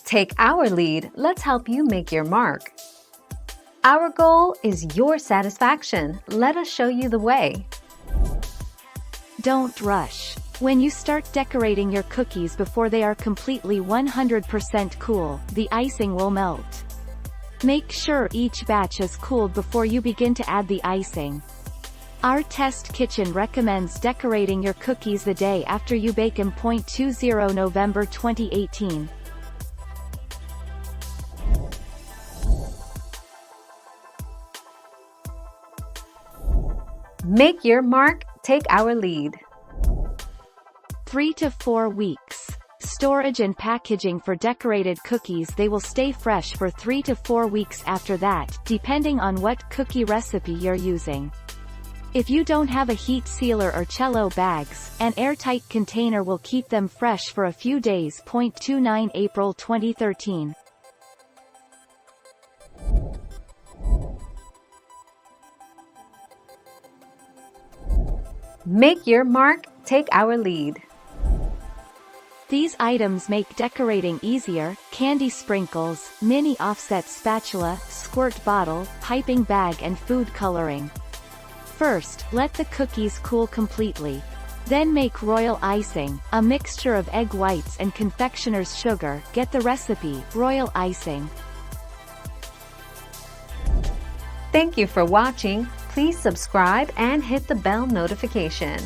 Take our lead, let's help you make your mark. Our goal is your satisfaction. Let us show you the way. Don't rush. When you start decorating your cookies before they are completely 100% cool, the icing will melt. Make sure each batch is cooled before you begin to add the icing. Our test kitchen recommends decorating your cookies the day after you bake them. 20 November 2018. Make your mark, take our lead. 3 to 4 weeks. Storage and packaging for decorated cookies. They will stay fresh for 3 to 4 weeks after that, depending on what cookie recipe you're using. If you don't have a heat sealer or cello bags, an airtight container will keep them fresh for a few days. 29 April 2013. Make your mark, take our lead. These items make decorating easier: candy sprinkles, mini offset spatula, squirt bottle, piping bag and food coloring. First, let the cookies cool completely. Then make royal icing, a mixture of egg whites and confectioner's sugar. Get the recipe, royal icing. Thank you for watching. Please subscribe and hit the bell notification.